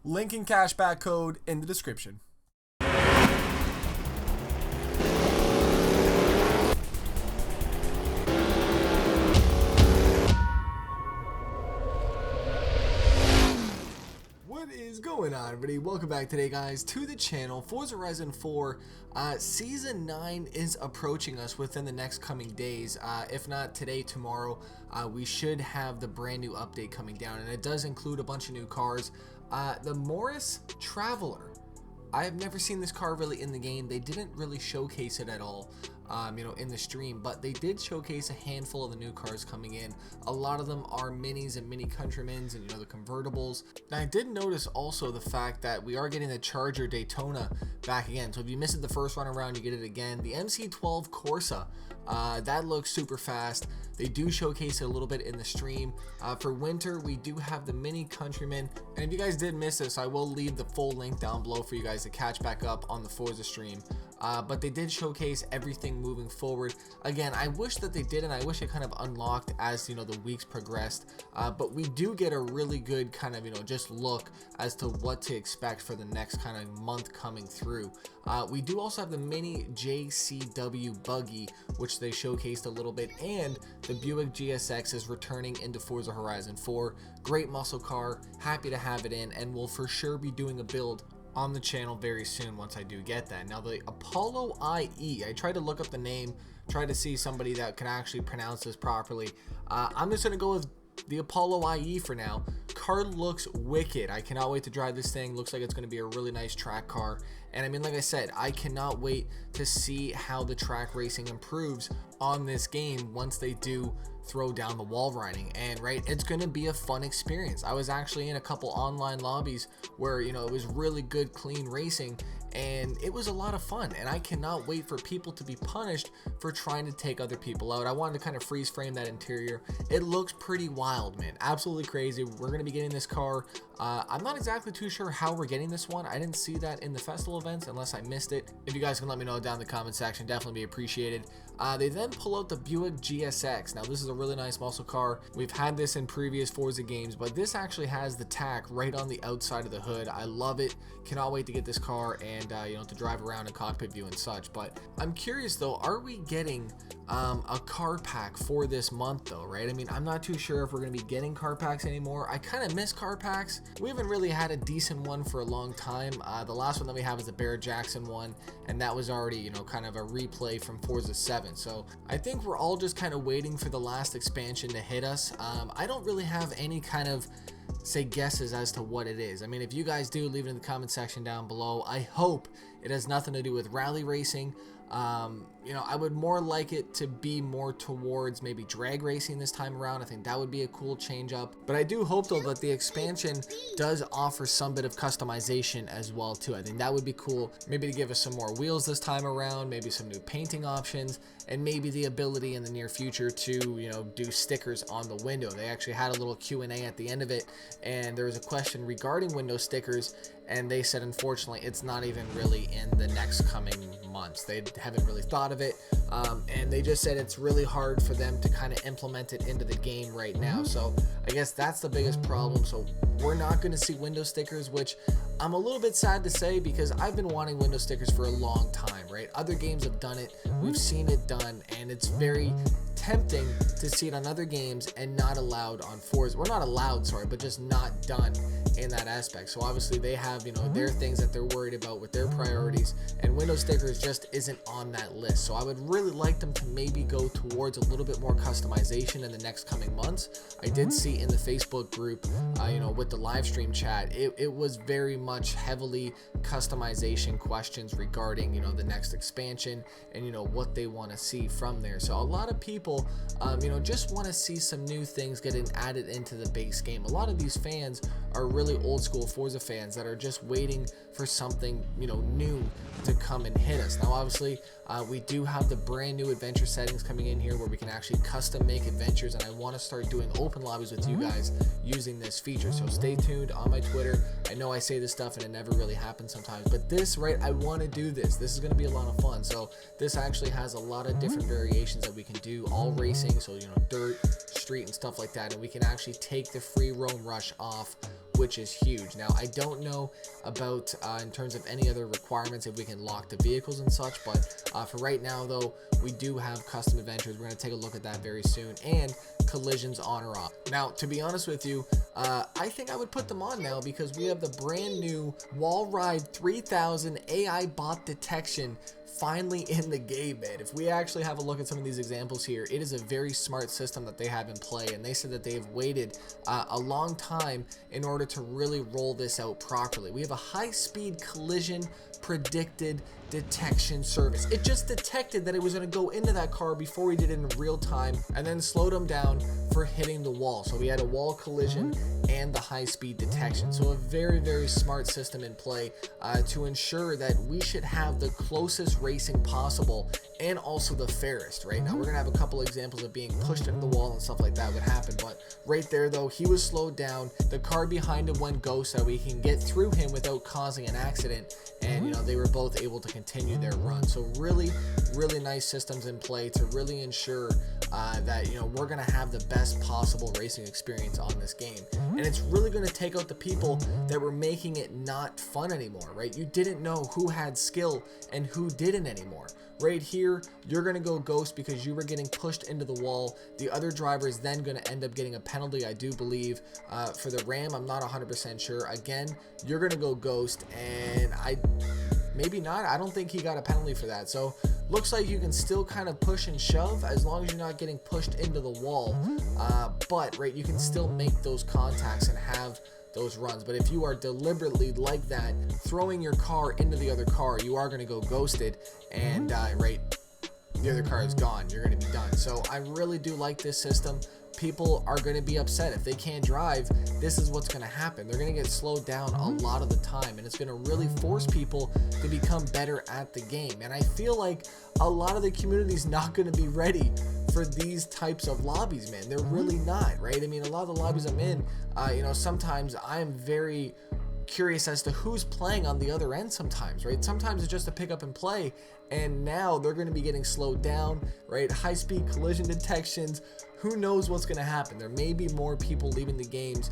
Link and cashback code in the description. What is going on, everybody? Welcome back today, guys, to the channel. Forza Horizon 4 Season 9 is approaching us within the next coming days. If not today, tomorrow, we should have the brand new update coming down, and it does include a bunch of new cars. The Morris Traveler. I have never seen this car really in the game. They didn't really showcase it at all, in the stream, but they did showcase a handful of the new cars coming in. A lot of them are minis and mini Countrymans and, the convertibles. Now, I did notice also the fact that we are getting the Charger Daytona back again. So if you missed it the first run around, you get it again. The MC12 Corsa, that looks super fast. They do showcase it a little bit in the stream. For winter, we do have the mini Countryman, and if you guys did miss this, I will leave the full link down below for you guys to catch back up on the Forza stream. But they did showcase everything moving forward. Again, I wish that they did, and I wish it kind of unlocked as the weeks progressed. But we do get a really good kind of just look as to what to expect for the next kind of month coming through. We do also have the mini JCW buggy, which they showcased a little bit, and the Buick GSX is returning into Forza Horizon 4. Great muscle car, happy to have it in, and we'll for sure be doing a build on the channel very soon once I do get that. Now, the Apollo IE, I tried to look up the name, try to see somebody that can actually pronounce this properly. I'm just gonna go with the Apollo IE for now. Car looks wicked. I cannot wait to drive this thing. Looks like it's going to be a really nice track car, and I mean, like I said, I cannot wait to see how the track racing improves on this game once they do throw down the wall riding. And right, it's going to be a fun experience. I was actually in a couple online lobbies where it was really good, clean racing, and it was a lot of fun, and I cannot wait for people to be punished for trying to take other people out. I wanted to kind of freeze frame that interior. It looks pretty wild, man. Absolutely crazy. We're going to be getting this car. I'm not exactly too sure how we're getting this one. I didn't see that in the festival events unless I missed it. If you guys can let me know down in the comment section, definitely be appreciated. They then pull out the Buick GSX. Now, this is a really nice muscle car. We've had this in previous Forza games, but this actually has the tack right on the outside of the hood. I love it. Cannot wait to get this car and to drive around in cockpit view and such. But I'm curious though, are we getting a car pack for this month though, right? I mean, I'm not too sure if we're going to be getting car packs anymore. I kind of miss car packs. We haven't really had a decent one for a long time. The last one that we have is the Barrett Jackson one, and that was already kind of a replay from Forza 7. So I think we're all just kind of waiting for the last expansion to hit us. I don't really have any kind of guesses as to what it is. I mean, if you guys do, leave it in the comment section down below. I hope it has nothing to do with rally racing. I would more like it to be more towards maybe drag racing this time around. I think that would be a cool change up. But I do hope though that the expansion does offer some bit of customization as well too. I think that would be cool. Maybe to give us some more wheels this time around, maybe some new painting options, and maybe the ability in the near future to do stickers on the window. They actually had a little Q&A at the end of it, and there was a question regarding window stickers, and they said unfortunately it's not even really in the next coming months. They haven't really thought of it, and they just said it's really hard for them to kind of implement it into the game right now. So I guess that's the biggest problem. So we're not going to see window stickers, which I'm a little bit sad to say, because I've been wanting window stickers for a long time, right? Other games have done it, we've seen it done, and it's very tempting to see it on other games and not allowed on Forza. We're not allowed, sorry, but just not done in that aspect. So obviously they have their things that they're worried about with their priorities, and window stickers just isn't on that list. So I would really like them to maybe go towards a little bit more customization in the next coming months. I did see in the Facebook group with the live stream chat, it was very much heavily customization questions regarding the next expansion and what they want to see from there. So a lot of people just want to see some new things getting added into the base game. A lot of these fans are really old school Forza fans that are just waiting for something new to come and hit us. Now obviously we do have the brand new adventure settings coming in here where we can actually custom make adventures, and I want to start doing open lobbies with you guys using this feature. So stay tuned on my Twitter. I know I say this stuff and it never really happens sometimes, but this, right, I want to do this. This is going to be a lot of fun. So this actually has a lot of different variations that we can do, all racing, so dirt, street and stuff like that, and we can actually take the free roam rush off which is huge. Now, I don't know about in terms of any other requirements if we can lock the vehicles and such, but for right now though, we do have custom adventures. We're going to take a look at that very soon, and collisions on or off. Now, to be honest with you, I think I would put them on now because we have the brand new WallRide 3000 AI bot detection finally in the game, man. If we actually have a look at some of these examples here, it is a very smart system that they have in play, and they said that they have waited a long time in order to really roll this out properly. We have a high-speed collision predicted detection service. It just detected that it was going to go into that car before we did it in real time, and then slowed them down for hitting the wall. So we had a wall collision and the high-speed detection. So a very, very smart system in play to ensure that we should have the closest racing possible and also the fairest. Right now, we're gonna have a couple examples of being pushed into the wall and stuff like that would happen, but right there though, he was slowed down. The car behind him went ghost, so we can get through him without causing an accident, and you know, they were both able to continue their run. So really, really nice systems in play to really ensure that, you know, we're gonna have the best possible racing experience on this game. And it's really gonna take out the people that were making it not fun anymore, right? You didn't know who had skill and who didn't anymore. Right here, you're gonna go ghost because you were getting pushed into the wall. The other driver is then gonna end up getting a penalty, I do believe. For the Ram, I'm not 100% sure. Again, you're gonna go ghost, and maybe not. I don't think he got a penalty for that. So looks like you can still kind of push and shove as long as you're not getting pushed into the wall. But right, you can still make those contacts and have those runs. But if you are deliberately like that, throwing your car into the other car, you are going to go ghosted, and right, the other car is gone. You're going to be done. So I really do like this system. People are going to be upset if they can't drive. This is what's going to happen. They're going to get slowed down a lot of the time, and it's going to really force people to become better at the game. And I feel like a lot of the community is not going to be ready for these types of lobbies, man. They're really not, right? I mean, a lot of the lobbies I'm in, you know, sometimes I am very curious as to who's playing on the other end sometimes, right? Sometimes it's just a pick up and play, and now they're going to be getting slowed down, right? High-speed collision detections. Who knows what's going to happen? There may be more people leaving the games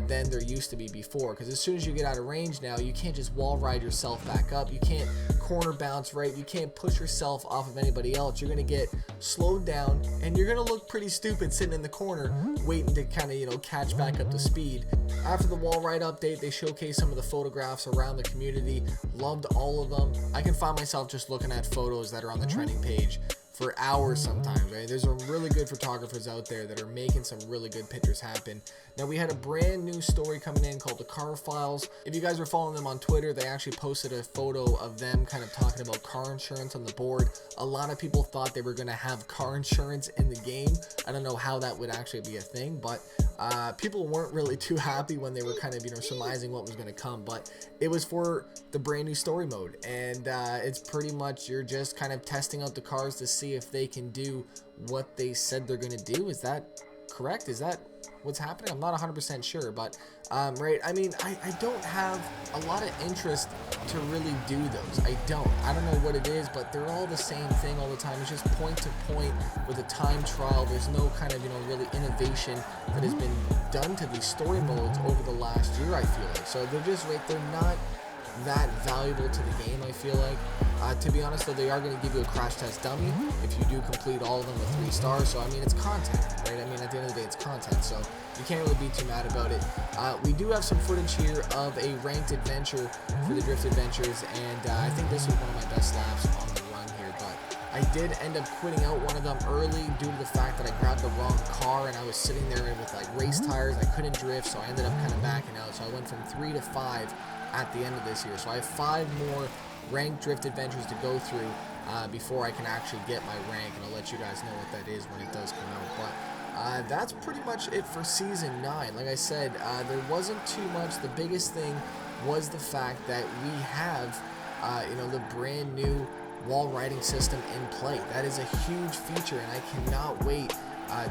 than there used to be before, because as soon as you get out of range now, you can't just wall ride yourself back up. You can't corner bounce, right? You can't push yourself off of anybody else. You're going to get slowed down, and you're going to look pretty stupid sitting in the corner waiting to kind of, you know, catch back up to speed. After the wall ride update, they showcased some of the photographs around the community. Loved all of them. I can find myself just looking at photos that are on the trending page for hours sometimes, right? There's some really good photographers out there that are making some really good pictures happen. Now, we had a brand new story coming in called the Car Files. If you guys were following them on Twitter, they actually posted a photo of them kind of talking about car insurance on the board. A lot of people thought they were going to have car insurance in the game. I don't know how that would actually be a thing, but people weren't really too happy when they were kind of, you know, surmising what was going to come. But it was for the brand new story mode, and it's pretty much you're just kind of testing out the cars to see if they can do what they said they're going to do. Is that correct? Is that what's happening? I'm not 100% sure, but right, I mean, I don't have a lot of interest to really do those. I don't know what it is, but they're all the same thing all the time. It's just point to point with a time trial. There's no kind of, you know, really innovation that has been done to these story modes over the last year, I feel like. So they're just, right, they're not that valuable to the game, I feel like. To be honest though, they are going to give you a crash test dummy if you do complete all of them with 3 stars. So I mean, it's content, right? I mean, at the end of the day, it's content, so you can't really be too mad about it. We do have some footage here of a ranked adventure for the Drift Adventures, and I think this was one of my best laps on the run here, but I did end up quitting out one of them early due to the fact that I grabbed the wrong car and I was sitting there with like race tires. I couldn't drift, so I ended up kind of backing out. So I went from 3 to 5 at the end of this year. So I have 5 more ranked drift adventures to go through before I can actually get my rank, and I'll let you guys know what that is when it does come out. But that's pretty much it for Season 9. Like I said, there wasn't too much. The biggest thing was the fact that we have, you know, the brand new wall riding system in play. That is a huge feature, and I cannot wait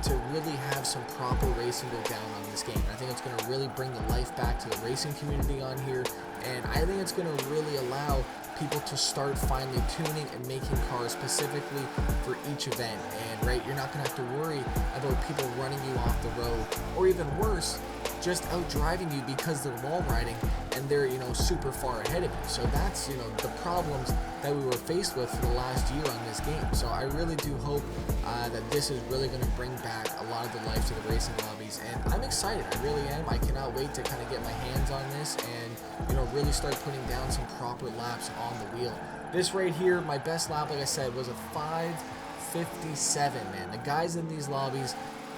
to really have some proper racing go down on this game. I think it's going to really bring the life back to the racing community on here, and I think it's going to really allow people to start finally tuning and making cars specifically for each event. And right, you're not going to have to worry about people running you off the road, or even worse, just out driving you because they're wall riding and they're, you know, super far ahead of you. So that's, you know, the problems that we were faced with for the last year on this game. So I really do hope that this is really going to bring back a lot of the life to the racing lobbies, and I'm excited. I really am. I cannot wait to kind of get my hands on this and, you know, really start putting down some proper laps on the wheel. This right here, my best lap, like I said, was a 5:57, man. The guys in these lobbies,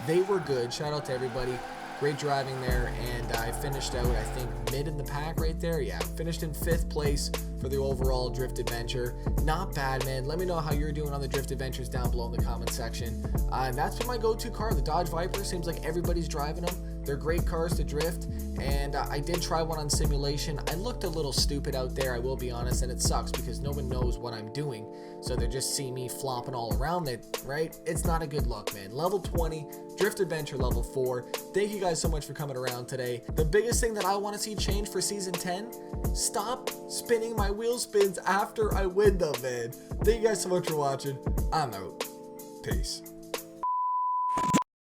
they were good. Shout out to everybody. Great driving there, and I finished out, I think, mid in the pack right there. Yeah, finished in 5th place for the overall Drift Adventure. Not bad, man. Let me know how you're doing on the Drift Adventures down below in the comment section. And that's been my go-to car, the Dodge Viper. Seems like everybody's driving them. They're great cars to drift, and I did try one on simulation. I looked a little stupid out there, I will be honest, and it sucks because no one knows what I'm doing, so they just see me flopping all around it, right? It's not a good look, man. Level 20, Drift Adventure level 4. Thank you guys so much for coming around today. The biggest thing that I want to see change for Season 10, stop spinning my wheel spins after I win them, man. Thank you guys so much for watching. I'm out. Peace.